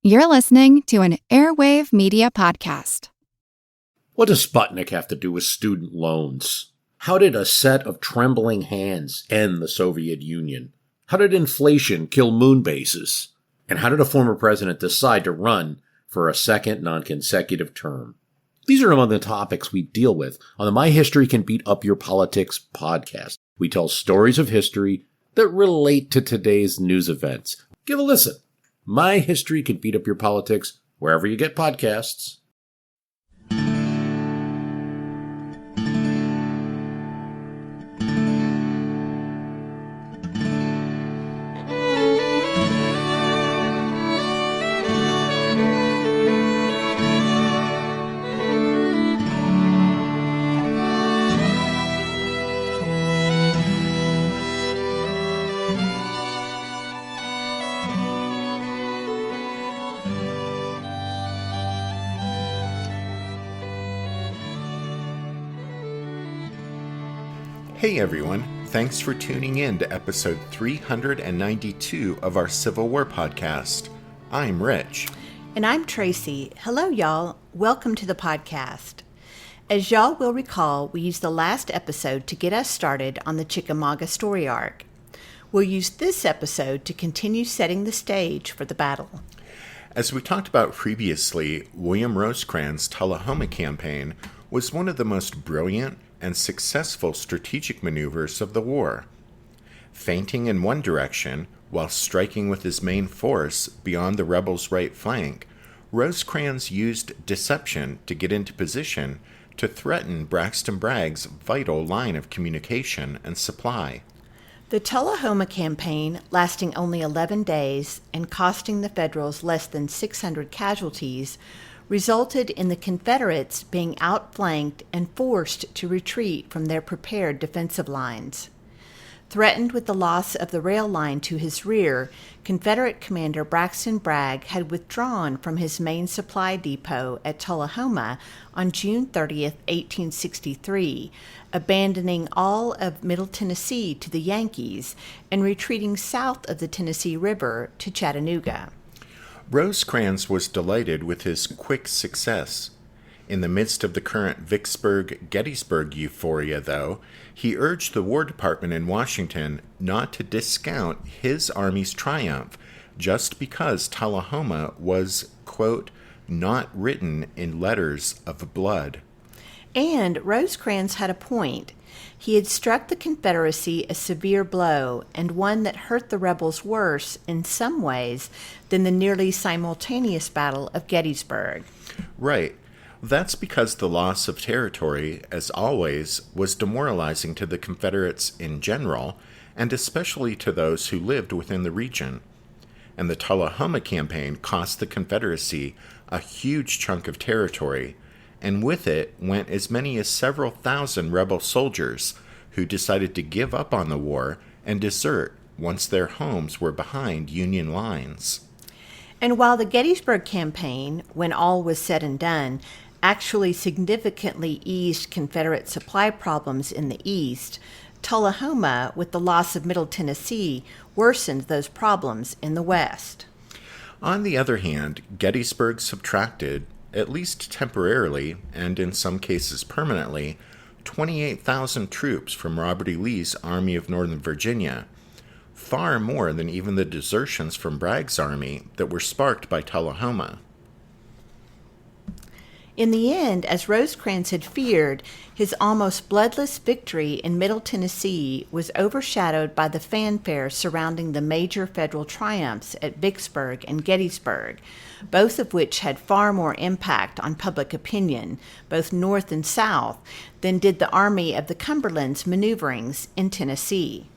You're listening to an Airwave Media Podcast. What does Sputnik have to do with student loans? How did a set of trembling hands end the Soviet Union? How did inflation kill moon bases? And how did a former president decide to run for a second non-consecutive term? These are among the topics we deal with on the My History Can Beat Up Your Politics podcast. We tell stories of history that relate to today's news events. Give a listen. My History Can Beat Up Your Politics, wherever you get podcasts. Hey everyone, thanks for tuning in to episode 392 of our Civil War podcast. I'm Rich. And I'm Tracy. Hello y'all, welcome to the podcast. As y'all will recall, we used the last episode to get us started on the Chickamauga story arc. We'll use this episode to continue setting the stage for the battle. As we talked about previously, William Rosecrans' Tullahoma campaign was one of the most brilliant and successful strategic maneuvers of the war. Feinting in one direction, while striking with his main force beyond the rebels' right flank, Rosecrans used deception to get into position to threaten Braxton Bragg's vital line of communication and supply. The Tullahoma campaign, lasting only 11 days and costing the Federals less than 600 casualties, resulted in the Confederates being outflanked and forced to retreat from their prepared defensive lines. Threatened with the loss of the rail line to his rear, Confederate Commander Braxton Bragg had withdrawn from his main supply depot at Tullahoma on June 30, 1863, abandoning all of Middle Tennessee to the Yankees and retreating south of the Tennessee River to Chattanooga. Rosecrans was delighted with his quick success. In the midst of the current Vicksburg-Gettysburg euphoria, though, he urged the War Department in Washington not to discount his army's triumph just because Tullahoma was, quote, not written in letters of blood. And Rosecrans had a point. He had struck the Confederacy a severe blow, and one that hurt the rebels worse in some ways than the nearly simultaneous Battle of Gettysburg. Right. That's because the loss of territory, as always, was demoralizing to the Confederates in general, and especially to those who lived within the region. And the Tullahoma campaign cost the Confederacy a huge chunk of territory, and with it went as many as several thousand rebel soldiers who decided to give up on the war and desert once their homes were behind Union lines. And while the Gettysburg campaign, when all was said and done, actually significantly eased Confederate supply problems in the East, Tullahoma, with the loss of Middle Tennessee, worsened those problems in the West. On the other hand, Gettysburg subtracted, at least temporarily, and in some cases permanently, 28,000 troops from Robert E. Lee's Army of Northern Virginia, far more than even the desertions from Bragg's army that were sparked by Tullahoma. In the end, as Rosecrans had feared, his almost bloodless victory in Middle Tennessee was overshadowed by the fanfare surrounding the major Federal triumphs at Vicksburg and Gettysburg, both of which had far more impact on public opinion, both North and South, than did the Army of the Cumberland's maneuverings in Tennessee.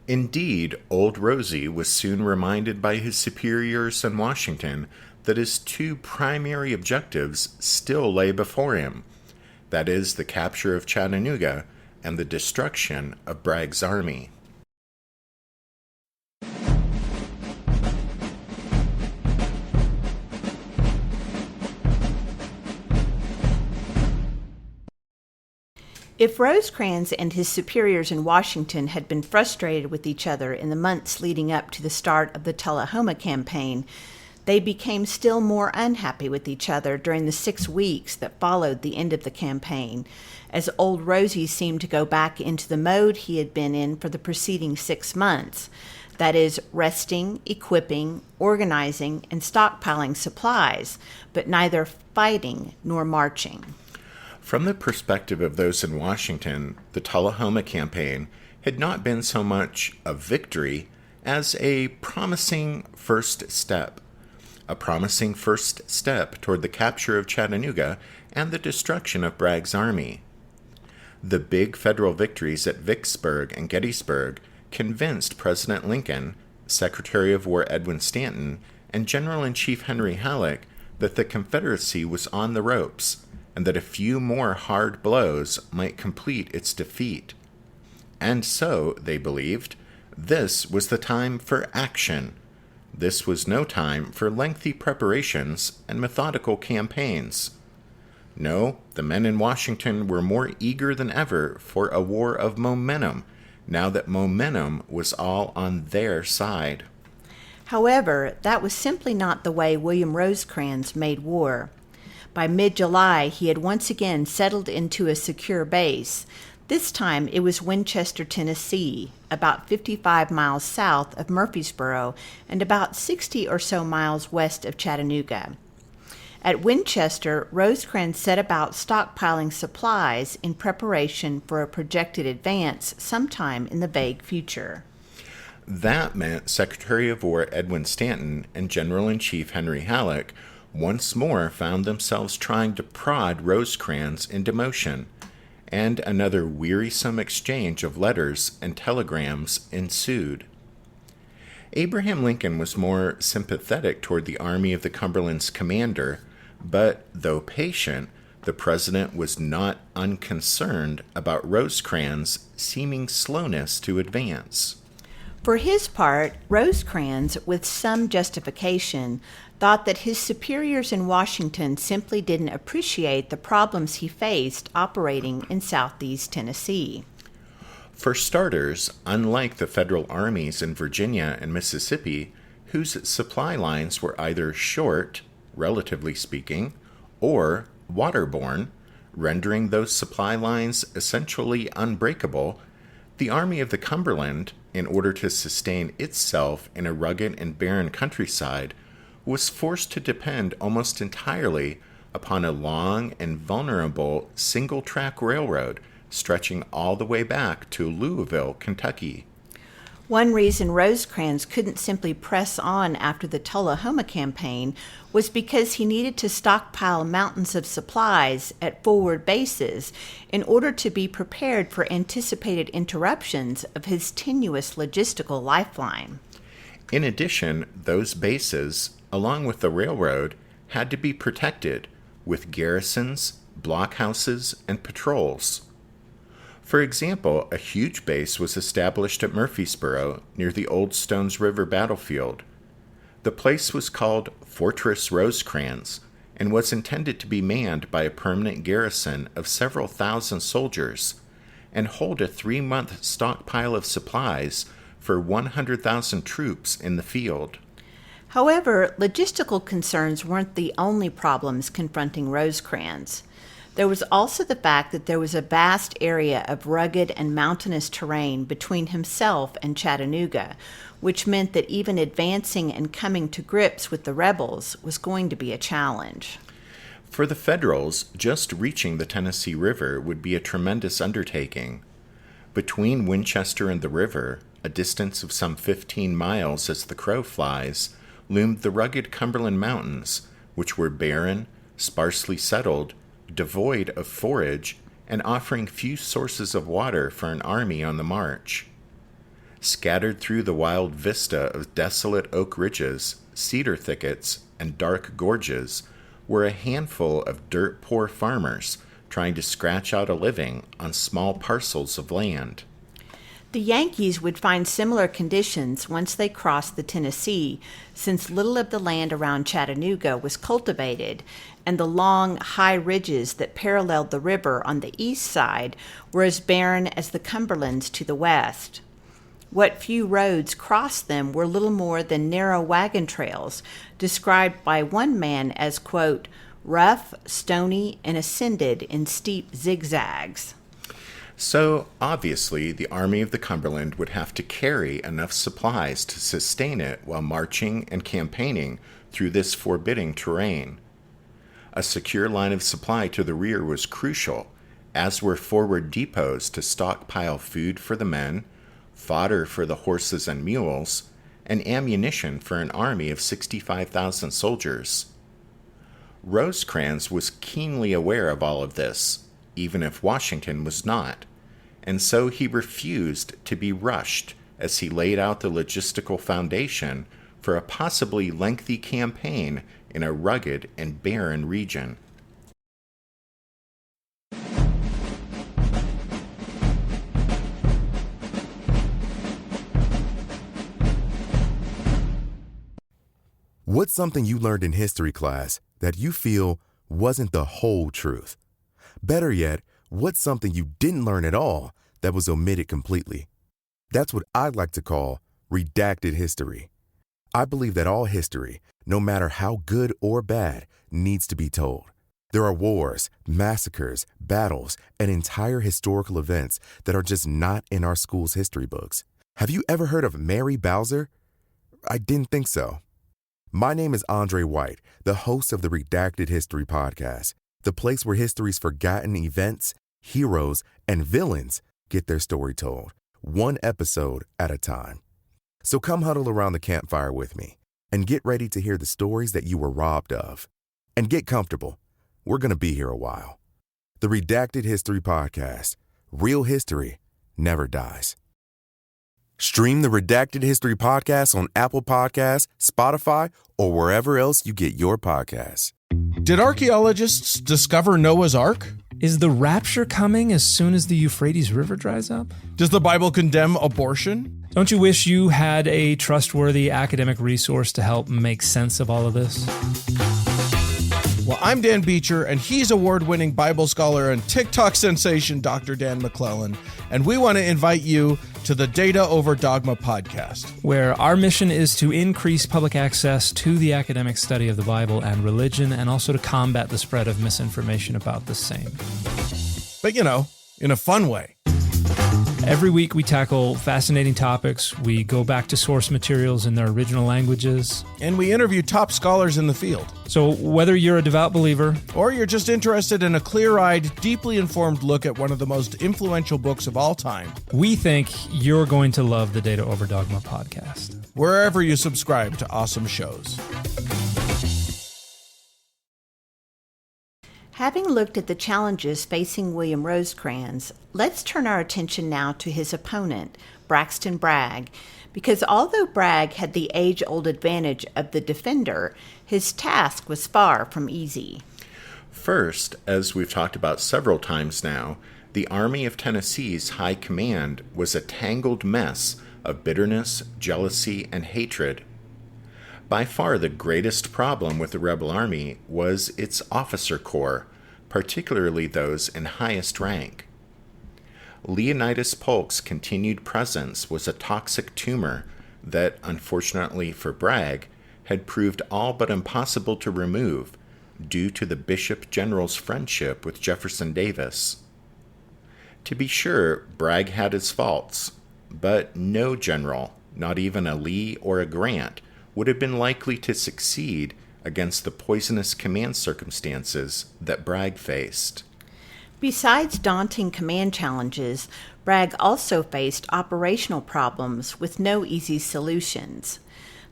Indeed, Old Rosie was soon reminded by his superiors in Washington that his two primary objectives still lay before him, that is, the capture of Chattanooga and the destruction of Bragg's army. If Rosecrans and his superiors in Washington had been frustrated with each other in the months leading up to the start of the Tullahoma campaign, They became still more unhappy with each other during the 6 weeks that followed the end of the campaign, as Old Rosie seemed to go back into the mode he had been in for the preceding 6 months. That is, resting, equipping, organizing, and stockpiling supplies, but neither fighting nor marching. From the perspective of those in Washington, the Tullahoma campaign had not been so much a victory as a promising first step. A promising first step toward the capture of Chattanooga and the destruction of Bragg's army. The big federal victories at Vicksburg and Gettysburg convinced President Lincoln, Secretary of War Edwin Stanton, and General-in-Chief Henry Halleck that the Confederacy was on the ropes and that a few more hard blows might complete its defeat. And so, they believed, this was the time for action. This was no time for lengthy preparations and methodical campaigns. No, the men in Washington were more eager than ever for a war of momentum, now that momentum was all on their side. However, that was simply not the way William Rosecrans made war. By mid-July, he had once again settled into a secure base. This time it was Winchester, Tennessee, about 55 miles south of Murfreesboro and about 60 or so miles west of Chattanooga. At Winchester, Rosecrans set about stockpiling supplies in preparation for a projected advance sometime in the vague future. That meant Secretary of War Edwin Stanton and General-in-Chief Henry Halleck once more found themselves trying to prod Rosecrans into motion, and another wearisome exchange of letters and telegrams ensued. Abraham Lincoln was more sympathetic toward the Army of the Cumberland's commander, but though patient, the president was not unconcerned about Rosecrans' seeming slowness to advance. For his part, Rosecrans, with some justification, thought that his superiors in Washington simply didn't appreciate the problems he faced operating in southeast Tennessee. For starters, unlike the federal armies in Virginia and Mississippi, whose supply lines were either short, relatively speaking, or waterborne, rendering those supply lines essentially unbreakable, the Army of the Cumberland, in order to sustain itself in a rugged and barren countryside, was forced to depend almost entirely upon a long and vulnerable single-track railroad stretching all the way back to Louisville, Kentucky. One reason Rosecrans couldn't simply press on after the Tullahoma campaign was because he needed to stockpile mountains of supplies at forward bases in order to be prepared for anticipated interruptions of his tenuous logistical lifeline. In addition, those bases, along with the railroad, had to be protected with garrisons, blockhouses, and patrols. For example, a huge base was established at Murfreesboro near the old Stones River battlefield. The place was called Fortress Rosecrans and was intended to be manned by a permanent garrison of several thousand soldiers and hold a 3-month stockpile of supplies for 100,000 troops in the field. However, logistical concerns weren't the only problems confronting Rosecrans. There was also the fact that there was a vast area of rugged and mountainous terrain between himself and Chattanooga, which meant that even advancing and coming to grips with the rebels was going to be a challenge. For the Federals, just reaching the Tennessee River would be a tremendous undertaking. Between Winchester and the river, a distance of some 15 miles as the crow flies, loomed the rugged Cumberland Mountains, which were barren, sparsely settled, devoid of forage, and offering few sources of water for an army on the march. Scattered through the wild vista of desolate oak ridges, cedar thickets, and dark gorges were a handful of dirt-poor farmers trying to scratch out a living on small parcels of land. The Yankees would find similar conditions once they crossed the Tennessee, since little of the land around Chattanooga was cultivated, and the long, high ridges that paralleled the river on the east side were as barren as the Cumberlands to the west. What few roads crossed them were little more than narrow wagon trails, described by one man as, quote, rough, stony, and ascended in steep zigzags. So, obviously, the Army of the Cumberland would have to carry enough supplies to sustain it while marching and campaigning through this forbidding terrain. A secure line of supply to the rear was crucial, as were forward depots to stockpile food for the men, fodder for the horses and mules, and ammunition for an army of 65,000 soldiers. Rosecrans was keenly aware of all of this, even if Washington was not, and so he refused to be rushed as he laid out the logistical foundation for a possibly lengthy campaign in a rugged and barren region. What's something you learned in history class that you feel wasn't the whole truth? Better yet, what's something you didn't learn at all that was omitted completely? That's what I'd like to call redacted history. I believe that all history, no matter how good or bad, needs to be told. There are wars, massacres, battles, and entire historical events that are just not in our school's history books. Have you ever heard of Mary Bowser? I didn't think so. My name is Andre White, the host of the Redacted History Podcast, the place where history's forgotten events, heroes, and villains get their story told, one episode at a time. So come huddle around the campfire with me and get ready to hear the stories that you were robbed of. And get comfortable. We're going to be here a while. The Redacted History Podcast. Real history never dies. Stream the Redacted History Podcast on Apple Podcasts, Spotify, or wherever else you get your podcasts. Did archaeologists discover Noah's Ark? Is the rapture coming as soon as the Euphrates River dries up? Does the Bible condemn abortion? Don't you wish you had a trustworthy academic resource to help make sense of all of this? Well, I'm Dan Beecher, and he's award-winning Bible scholar and TikTok sensation Dr. Dan McClellan, and we want to invite you to the Data Over Dogma podcast, where our mission is to increase public access to the academic study of the Bible and religion, and also to combat the spread of misinformation about the same. But, in a fun way. Every week we tackle fascinating topics, we go back to source materials in their original languages, And we interview top scholars in the field. So whether you're a devout believer, Or you're just interested in a clear-eyed, deeply informed look at one of the most influential books of all time, we think you're going to love the Data Over Dogma podcast. wherever you subscribe to awesome shows. Having looked at the challenges facing William Rosecrans, let's turn our attention now to his opponent, Braxton Bragg, because although Bragg had the age-old advantage of the defender, his task was far from easy. First, as we've talked about several times now, the Army of Tennessee's high command was a tangled mess of bitterness, jealousy, and hatred. By far the greatest problem with the rebel army was its officer corps, particularly those in highest rank. Leonidas Polk's continued presence was a toxic tumor that, unfortunately for Bragg, had proved all but impossible to remove due to the Bishop General's friendship with Jefferson Davis. To be sure, Bragg had his faults, but no general, not even a Lee or a Grant, would have been likely to succeed against the poisonous command circumstances that Bragg faced. Besides daunting command challenges, Bragg also faced operational problems with no easy solutions.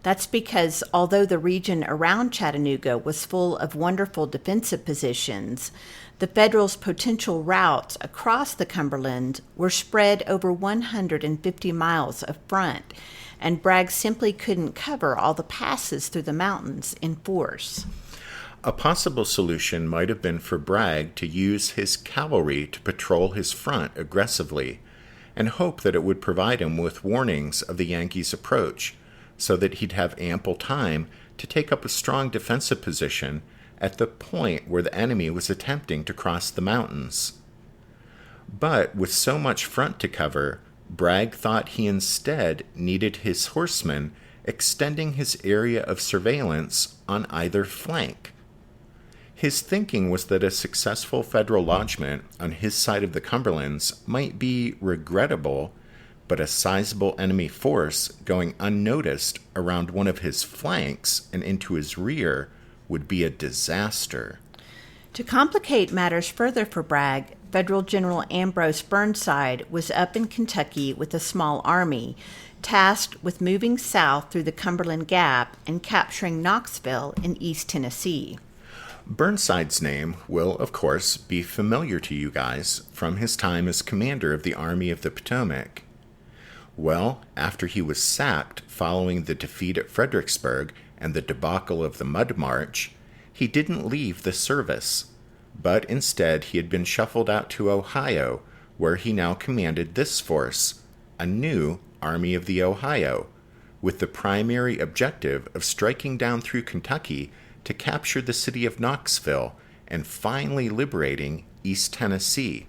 That's because although the region around Chattanooga was full of wonderful defensive positions, the Federals' potential routes across the Cumberland were spread over 150 miles of front, and Bragg simply couldn't cover all the passes through the mountains in force. A possible solution might have been for Bragg to use his cavalry to patrol his front aggressively, and hope that it would provide him with warnings of the Yankees' approach, so that he'd have ample time to take up a strong defensive position at the point where the enemy was attempting to cross the mountains. But with so much front to cover, Bragg thought he instead needed his horsemen extending his area of surveillance on either flank. His thinking was that a successful Federal lodgment on his side of the Cumberlands might be regrettable, but a sizable enemy force going unnoticed around one of his flanks and into his rear would be a disaster. To complicate matters further for Bragg, Federal General Ambrose Burnside was up in Kentucky with a small army, tasked with moving south through the Cumberland Gap and capturing Knoxville in East Tennessee. Burnside's name will, of course, be familiar to you guys from his time as commander of the Army of the Potomac. Well, after he was sacked following the defeat at Fredericksburg and the debacle of the Mud March, he didn't leave the service, but instead he had been shuffled out to Ohio, where he now commanded this force, a new Army of the Ohio, with the primary objective of striking down through Kentucky to capture the city of Knoxville and finally liberating East Tennessee.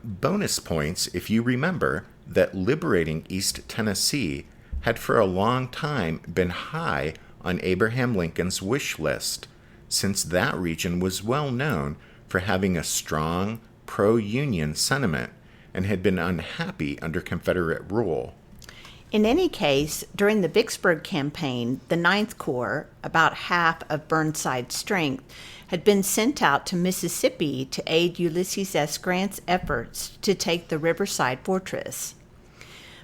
Bonus points if you remember that liberating East Tennessee had for a long time been high on Abraham Lincoln's wish list, since that region was well known for having a strong pro-Union sentiment and had been unhappy under Confederate rule. In any case, during the Vicksburg campaign, the Ninth Corps, about half of Burnside's strength, had been sent out to Mississippi to aid Ulysses S. Grant's efforts to take the Riverside Fortress.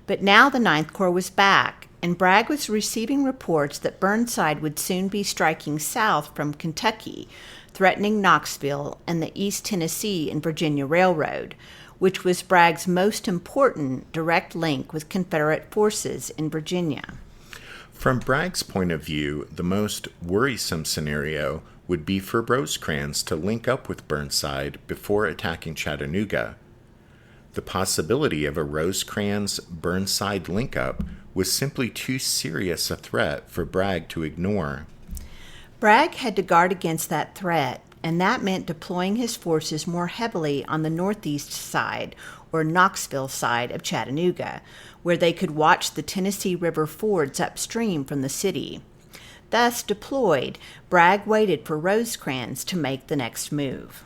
But now the Ninth Corps was back, and Bragg was receiving reports that Burnside would soon be striking south from Kentucky, threatening Knoxville and the East Tennessee and Virginia Railroad, which was Bragg's most important direct link with Confederate forces in Virginia. From Bragg's point of view, the most worrisome scenario would be for Rosecrans to link up with Burnside before attacking Chattanooga. The possibility of a Rosecrans-Burnside link-up was simply too serious a threat for Bragg to ignore. Bragg had to guard against that threat, and that meant deploying his forces more heavily on the northeast side, or Knoxville side of Chattanooga, where they could watch the Tennessee River fords upstream from the city. Thus deployed, Bragg waited for Rosecrans to make the next move.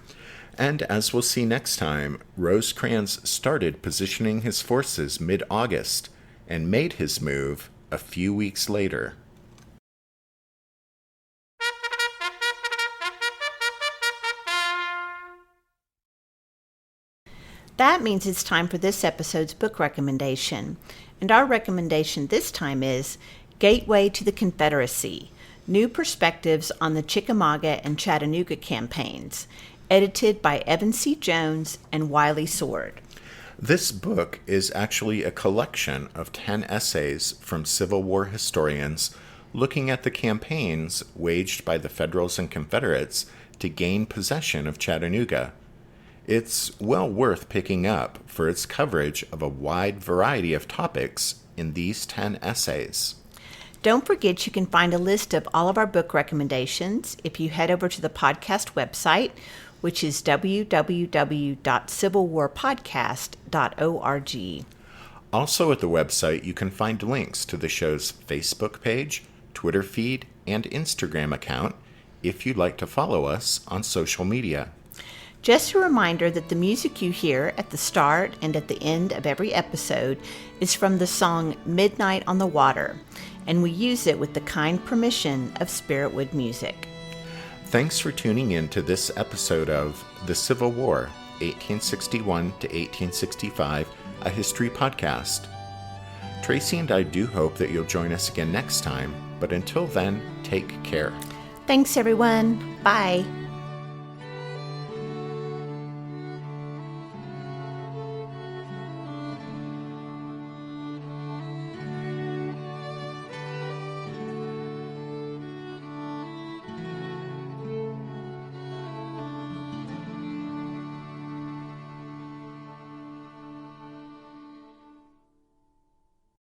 And as we'll see next time, Rosecrans started positioning his forces mid-August and made his move a few weeks later. That means it's time for this episode's book recommendation. And our recommendation this time is Gateway to the Confederacy, New Perspectives on the Chickamauga and Chattanooga Campaigns, edited by Evan C. Jones and Wiley Sword. This book is actually a collection of 10 essays from Civil War historians looking at the campaigns waged by the Federals and Confederates to gain possession of Chattanooga. It's well worth picking up for its coverage of a wide variety of topics in these 10 essays. Don't forget you can find a list of all of our book recommendations if you head over to the podcast website, which is www.civilwarpodcast.org. Also at the website, you can find links to the show's Facebook page, Twitter feed, and Instagram account if you'd like to follow us on social media. Just a reminder that the music you hear at the start and at the end of every episode is from the song Midnight on the Water, and we use it with the kind permission of Spiritwood Music. Thanks for tuning in to this episode of The Civil War, 1861 to 1865, a history podcast. Tracy and I do hope that you'll join us again next time, but until then, take care. Thanks, everyone. Bye.